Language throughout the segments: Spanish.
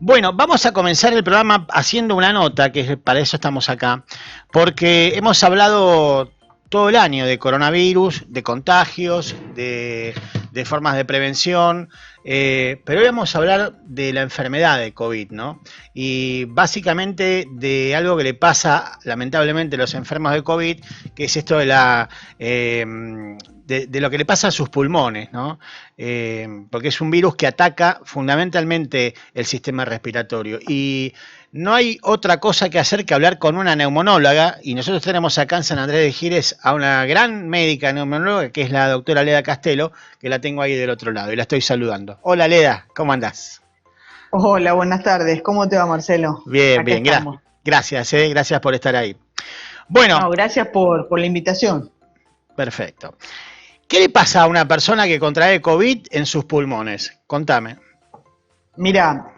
Bueno, vamos a comenzar el programa haciendo una nota, que para eso estamos acá, porque hemos hablado todo el año de coronavirus, de contagios, de formas de prevención, pero hoy vamos a hablar de la enfermedad de COVID, ¿no? Y básicamente de algo que le pasa lamentablemente a los enfermos de COVID, que es esto de de lo que le pasa a sus pulmones, ¿no? Porque es un virus que ataca fundamentalmente el sistema respiratorio. Y no hay otra cosa que hacer que hablar con una neumonóloga, y nosotros tenemos acá en San Andrés de Giles a una gran médica neumonóloga, que es la doctora Leda Castelo, que la tengo ahí del otro lado, y la estoy saludando. Hola Leda, ¿cómo andás? Hola, buenas tardes. ¿Cómo te va, Marcelo? Bien, Acá bien, estamos. gracias, gracias por estar ahí. Bueno, No, gracias por la invitación. perfecto. ¿Qué le pasa a una persona que contrae COVID en sus pulmones? Contame. Mira,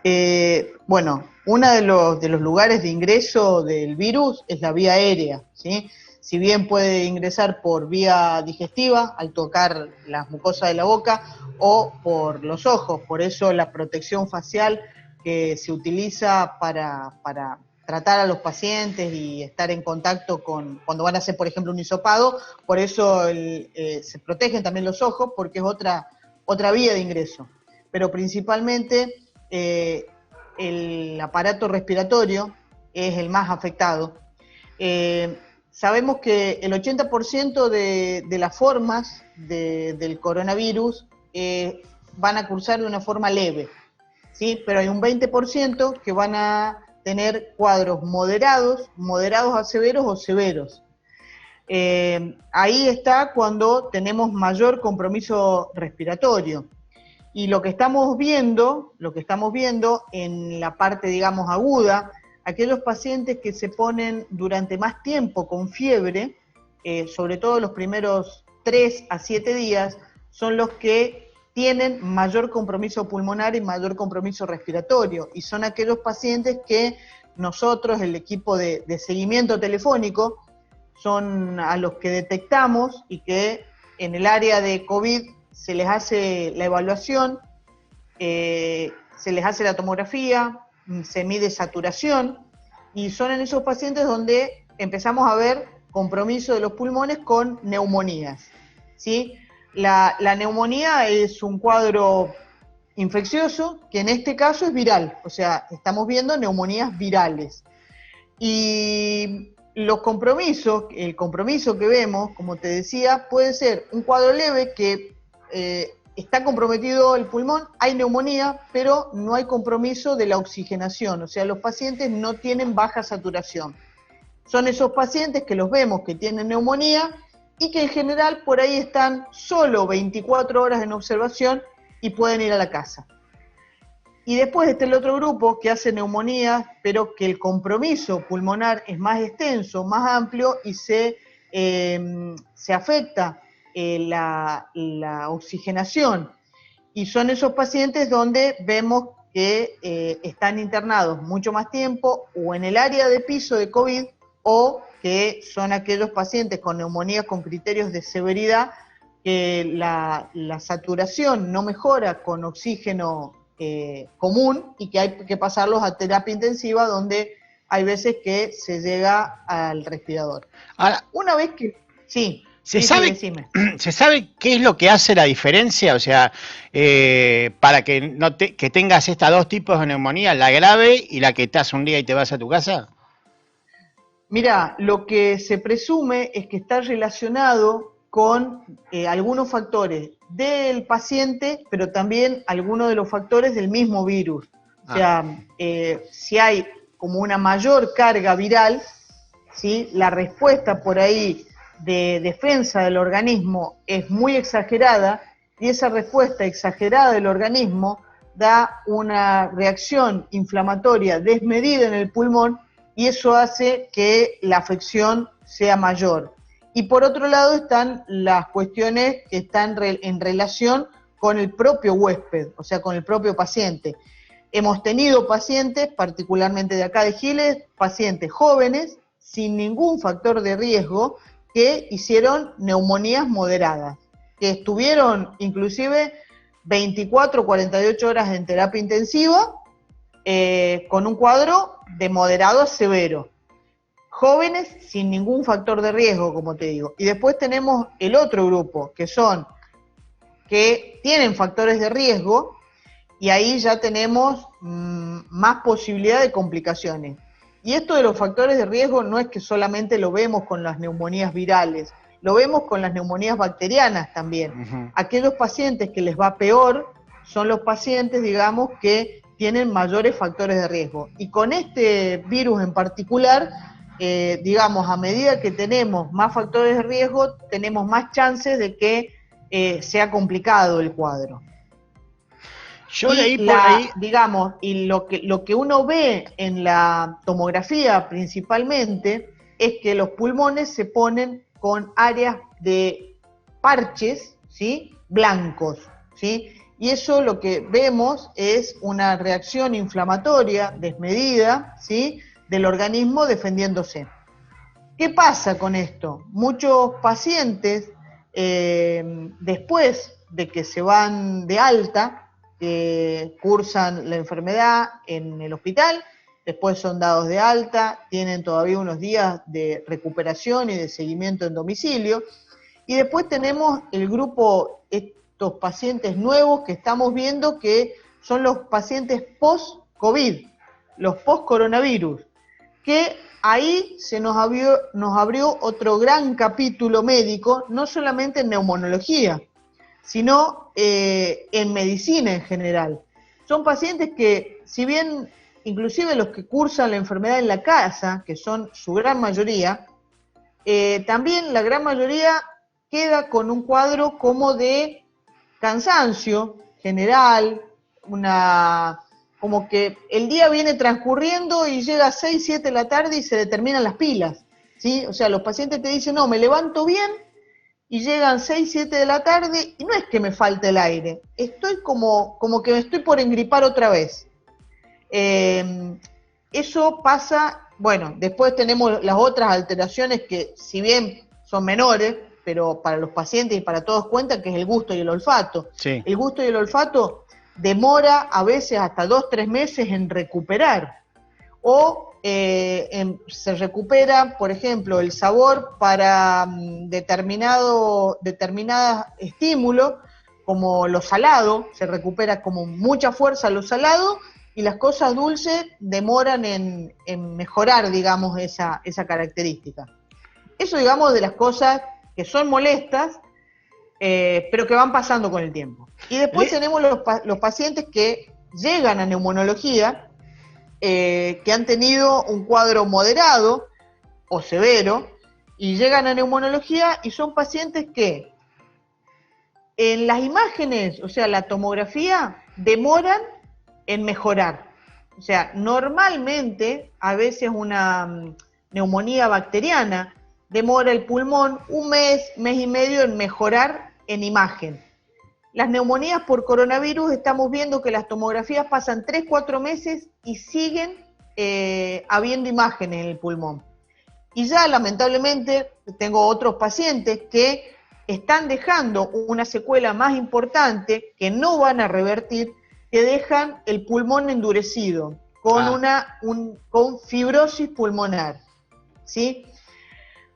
bueno, uno de los lugares de ingreso del virus es la vía aérea, ¿sí? Si bien puede ingresar por vía digestiva, al tocar las mucosas de la boca, o por los ojos, por eso la protección facial que se utiliza para tratar a los pacientes y estar en contacto cuando van a hacer, por ejemplo, un hisopado, por eso se protegen también los ojos, porque es otra vía de ingreso. Pero principalmente el aparato respiratorio es el más afectado. Sabemos que el 80% de las formas del coronavirus van a cursar de una forma leve, ¿sí? Pero hay un 20% que van a tener cuadros moderados a severos o severos. Ahí está cuando tenemos mayor compromiso respiratorio. Y lo que estamos viendo en la parte, digamos, aguda, aquellos pacientes que se ponen durante más tiempo con fiebre, sobre todo los primeros 3 a 7 días, son los que tienen mayor compromiso pulmonar y mayor compromiso respiratorio. Y son aquellos pacientes que nosotros, el equipo de seguimiento telefónico, son a los que detectamos y que en el área de COVID se les hace la evaluación, se les hace la tomografía, se mide saturación, y son en esos pacientes donde empezamos a ver compromiso de los pulmones con neumonías, ¿sí? La neumonía es un cuadro infeccioso que en este caso es viral, o sea, estamos viendo neumonías virales. Y el compromiso que vemos, como te decía, puede ser un cuadro leve que está comprometido el pulmón, hay neumonía, pero no hay compromiso de la oxigenación, o sea, los pacientes no tienen baja saturación. Son esos pacientes que los vemos que tienen neumonía y que en general por ahí están solo 24 horas en observación y pueden ir a la casa. Y después está el otro grupo que hace neumonía, pero que el compromiso pulmonar es más extenso, más amplio, y se afecta la oxigenación. Y son esos pacientes donde vemos que están internados mucho más tiempo, o en el área de piso de COVID, o que son aquellos pacientes con neumonía con criterios de severidad, que la saturación no mejora con oxígeno común y que hay que pasarlos a terapia intensiva, donde hay veces que se llega al respirador. Ahora, Una vez que... Sí, ¿se sí, sabe, decime. ¿se sabe qué es lo que hace la diferencia? O sea, para que que tengas estas dos tipos de neumonía, la grave y la que estás un día y te vas a tu casa. Mira, lo que se presume es que está relacionado con algunos factores del paciente, pero también algunos de los factores del mismo virus. O sea, si hay como una mayor carga viral, ¿sí? La respuesta por ahí de defensa del organismo es muy exagerada, y esa respuesta exagerada del organismo da una reacción inflamatoria desmedida en el pulmón, y eso hace que la afección sea mayor. Y por otro lado están las cuestiones que están en relación con el propio huésped, o sea, con el propio paciente. Hemos tenido pacientes, particularmente de acá de Giles, pacientes jóvenes, sin ningún factor de riesgo, que hicieron neumonías moderadas, que estuvieron inclusive 24 o 48 horas en terapia intensiva, con un cuadro de moderado a severo. Jóvenes sin ningún factor de riesgo, como te digo. Y después tenemos el otro grupo, que tienen factores de riesgo, y ahí ya tenemos más posibilidad de complicaciones. Y esto de los factores de riesgo no es que solamente lo vemos con las neumonías virales, lo vemos con las neumonías bacterianas también. Aquellos pacientes que les va peor son los pacientes, digamos, que tienen mayores factores de riesgo. Y con este virus en particular, digamos, a medida que tenemos más factores de riesgo, tenemos más chances de que sea complicado el cuadro. Yo leí por ahí, digamos, y lo que uno ve en la tomografía principalmente es que los pulmones se ponen con áreas de parches, ¿sí?, blancos, ¿sí? Y eso lo que vemos es una reacción inflamatoria desmedida, ¿sí?, del organismo defendiéndose. ¿Qué pasa con esto? Muchos pacientes, después de que se van de alta, cursan la enfermedad en el hospital, después son dados de alta, tienen todavía unos días de recuperación y de seguimiento en domicilio, y después tenemos el grupo, estos pacientes nuevos que estamos viendo, que son los pacientes post-COVID, los post-coronavirus, que ahí se nos abrió otro gran capítulo médico, no solamente en neumonología, sino en medicina en general. Son pacientes que, si bien inclusive los que cursan la enfermedad en la casa, que son su gran mayoría, también la gran mayoría queda con un cuadro como de cansancio general, como que el día viene transcurriendo y llega a 6, 7 de la tarde y se le terminan las pilas, ¿sí? O sea, los pacientes te dicen, no, me levanto bien, y llegan 6, 7 de la tarde, y no es que me falte el aire, estoy como que me estoy por engripar otra vez. Eso pasa, bueno, después tenemos las otras alteraciones que, si bien son menores, pero para los pacientes y para todos cuentan, que es el gusto y el olfato. sí. El gusto y el olfato demora a veces hasta 2, 3 meses en recuperar, o se recupera, por ejemplo, el sabor para determinado estímulo, como lo salado, se recupera como mucha fuerza lo salado, y las cosas dulces demoran en mejorar, digamos, esa característica. Eso, digamos, de las cosas que son molestas, pero que van pasando con el tiempo. Y después tenemos los pacientes que llegan a neumonología, que han tenido un cuadro moderado o severo, y llegan a neumonología y son pacientes que en las imágenes, o sea, la tomografía, demoran en mejorar. O sea, normalmente, a veces una neumonía bacteriana demora el pulmón un mes, mes y medio en mejorar en imagen. Las neumonías por coronavirus, estamos viendo que las tomografías pasan 3, 4 meses y siguen habiendo imágenes en el pulmón. Y ya lamentablemente tengo otros pacientes que están dejando una secuela más importante, que no van a revertir, que dejan el pulmón endurecido, con fibrosis pulmonar, ¿sí?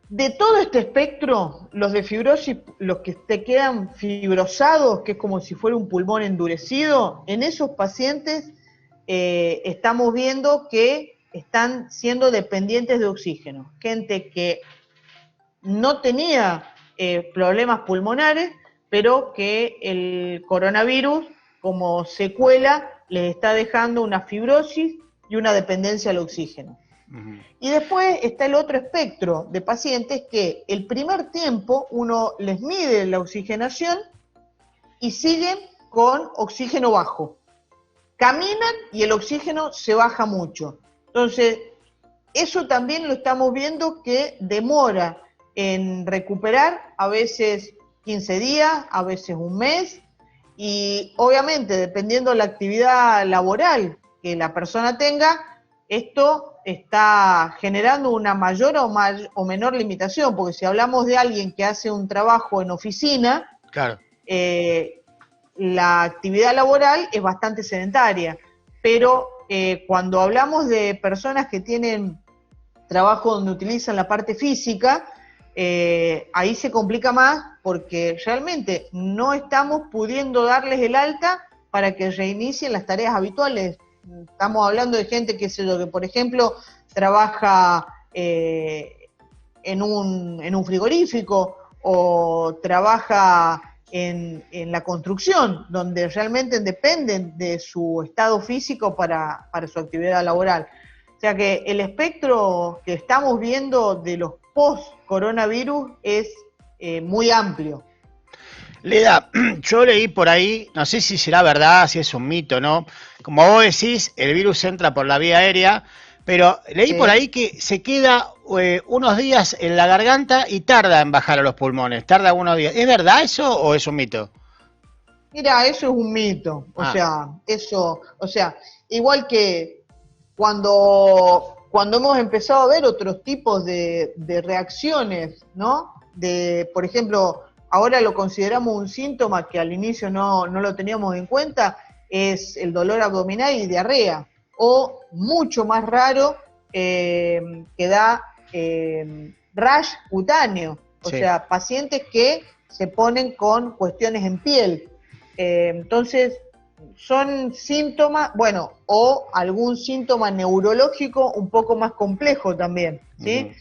De todo este espectro, los de fibrosis, los que te quedan fibrosados, que es como si fuera un pulmón endurecido, en esos pacientes estamos viendo que están siendo dependientes de oxígeno. Gente que no tenía problemas pulmonares, pero que el coronavirus, como secuela, les está dejando una fibrosis y una dependencia al oxígeno. Y después está el otro espectro de pacientes que el primer tiempo uno les mide la oxigenación y siguen con oxígeno bajo. Caminan y el oxígeno se baja mucho. Entonces, eso también lo estamos viendo que demora en recuperar, a veces 15 días, a veces un mes, y obviamente dependiendo de la actividad laboral que la persona tenga, esto está generando una mayor o menor limitación, porque si hablamos de alguien que hace un trabajo en oficina, Claro. La actividad laboral es bastante sedentaria, pero cuando hablamos de personas que tienen trabajo donde utilizan la parte física, ahí se complica más porque realmente no estamos pudiendo darles el alta para que reinicien las tareas habituales. Estamos hablando de gente que por ejemplo trabaja en un frigorífico o trabaja en la construcción, donde realmente dependen de su estado físico para su actividad laboral. O sea que el espectro que estamos viendo de los post-coronavirus es muy amplio. Leda, yo leí por ahí, no sé si será verdad, si es un mito, ¿no? Como vos decís, el virus entra por la vía aérea, pero leí por ahí que se queda unos días en la garganta y tarda en bajar a los pulmones, tarda unos días. ¿Es verdad eso o es un mito? Mira, eso es un mito, igual que cuando hemos empezado a ver otros tipos de reacciones, ¿no? Por ejemplo, ahora lo consideramos un síntoma que al inicio no lo teníamos en cuenta, es el dolor abdominal y diarrea, o mucho más raro, que da rash cutáneo, o sea, pacientes que se ponen con cuestiones en piel. Entonces, son síntomas, bueno, o algún síntoma neurológico un poco más complejo también, ¿sí?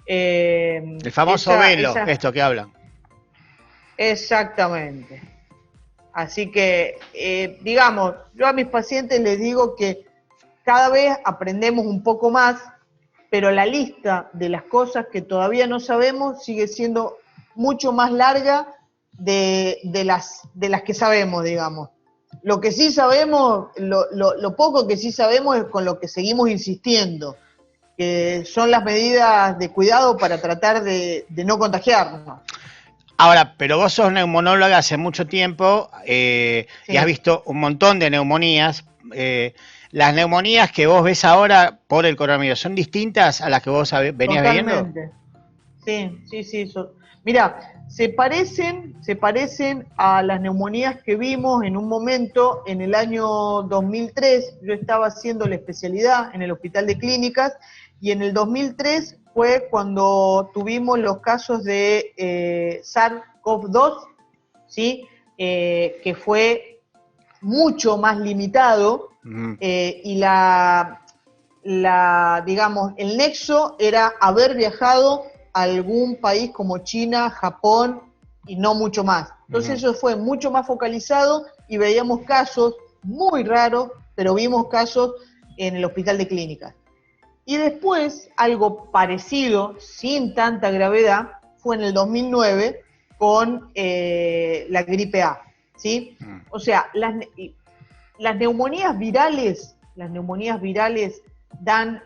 El famoso velo, esto que hablan. Exactamente. Así que, digamos, yo a mis pacientes les digo que cada vez aprendemos un poco más, pero la lista de las cosas que todavía no sabemos sigue siendo mucho más larga de las que sabemos, digamos. Lo que sí sabemos, lo poco que sí sabemos es con lo que seguimos insistiendo, que son las medidas de cuidado para tratar de no contagiarnos. Ahora, pero vos sos neumonóloga hace mucho tiempo y has visto un montón de neumonías. ¿Las neumonías que vos ves ahora por el coronavirus son distintas a las que vos venías viendo? Sí. Mira, se parecen a las neumonías que vimos en un momento en el año 2003. Yo estaba haciendo la especialidad en el Hospital de Clínicas y en el 2003 fue cuando tuvimos los casos de SARS-CoV-2, ¿sí? Que fue mucho más limitado y digamos, el nexo era haber viajado a algún país como China, Japón y no mucho más. Entonces eso fue mucho más focalizado y veíamos casos muy raros, pero vimos casos en el Hospital de Clínicas. Y después, algo parecido, sin tanta gravedad, fue en el 2009 con la gripe A, ¿sí? O sea, las neumonías virales dan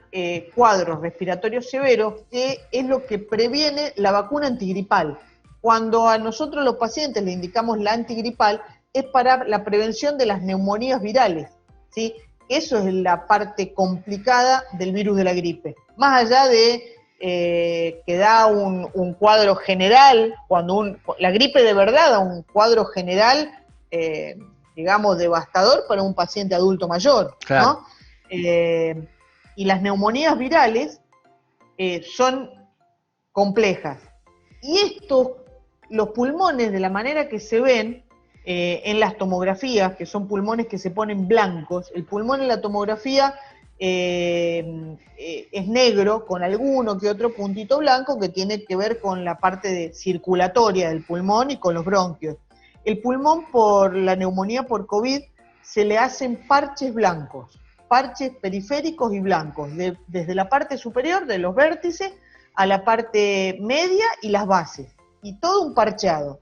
cuadros respiratorios severos, que es lo que previene la vacuna antigripal. Cuando a nosotros los pacientes le indicamos la antigripal, es para la prevención de las neumonías virales, ¿sí? Eso es la parte complicada del virus de la gripe. Más allá de que da un cuadro general, cuando la gripe de verdad da un cuadro general, digamos, devastador para un paciente adulto mayor, claro, ¿no? Y las neumonías virales son complejas. Y los pulmones, de la manera que se ven en las tomografías, que son pulmones que se ponen blancos, el pulmón en la tomografía es negro, con alguno que otro puntito blanco que tiene que ver con la parte circulatoria del pulmón y con los bronquios. El pulmón, por la neumonía por COVID, se le hacen parches blancos, parches periféricos y blancos, desde la parte superior de los vértices a la parte media y las bases, y todo un parcheado.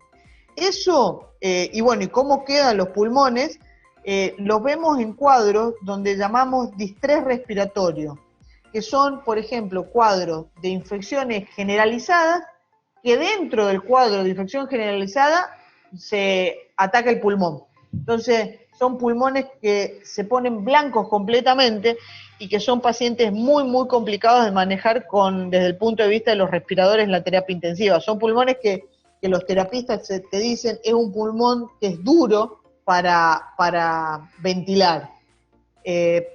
Eso, y bueno, ¿y cómo quedan los pulmones? Los vemos en cuadros donde llamamos distrés respiratorio, que son, por ejemplo, cuadros de infecciones generalizadas, que dentro del cuadro de infección generalizada se ataca el pulmón. Entonces, son pulmones que se ponen blancos completamente y que son pacientes muy, muy complicados de manejar desde el punto de vista de los respiradores en la terapia intensiva. Son pulmones que los terapistas te dicen es un pulmón que es duro para ventilar.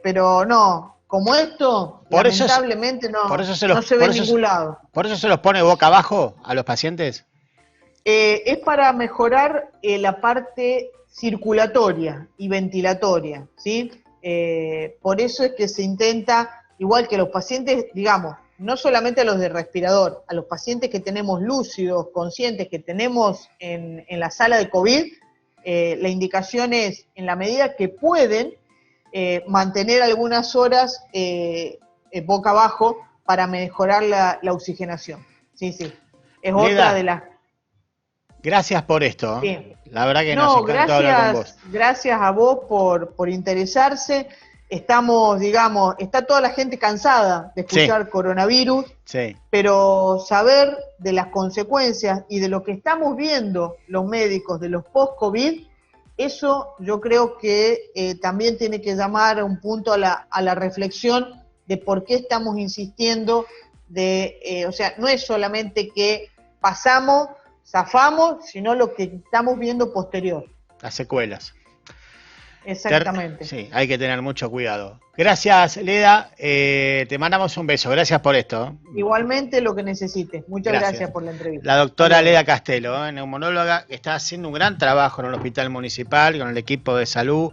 Pero no, como esto, Por eso, lamentablemente por eso no se ve en ningún lado. ¿Por eso se los pone boca abajo a los pacientes? Es para mejorar la parte circulatoria y ventilatoria, ¿sí? Por eso es que se intenta, igual que los pacientes, digamos, no solamente a los de respirador, a los pacientes que tenemos lúcidos, conscientes, que tenemos en la sala de COVID, la indicación es, en la medida que pueden, mantener algunas horas boca abajo para mejorar la oxigenación. Sí, sí. Es Leda, otra de las... Gracias por esto. Sí. La verdad que nos encantó hablar con vos. Gracias a vos por interesarse. Estamos, digamos, está toda la gente cansada de escuchar coronavirus, pero saber de las consecuencias y de lo que estamos viendo los médicos de los post-COVID, eso yo creo que también tiene que llamar a un punto a la reflexión de por qué estamos insistiendo o sea, no es solamente que pasamos, zafamos, sino lo que estamos viendo posterior. Las secuelas. Exactamente. Sí, hay que tener mucho cuidado. Gracias, Leda. Te mandamos un beso. Gracias por esto. Igualmente lo que necesites. Muchas gracias por la entrevista. La doctora Leda Castelo, neumonóloga, que está haciendo un gran trabajo en el Hospital Municipal con el equipo de salud.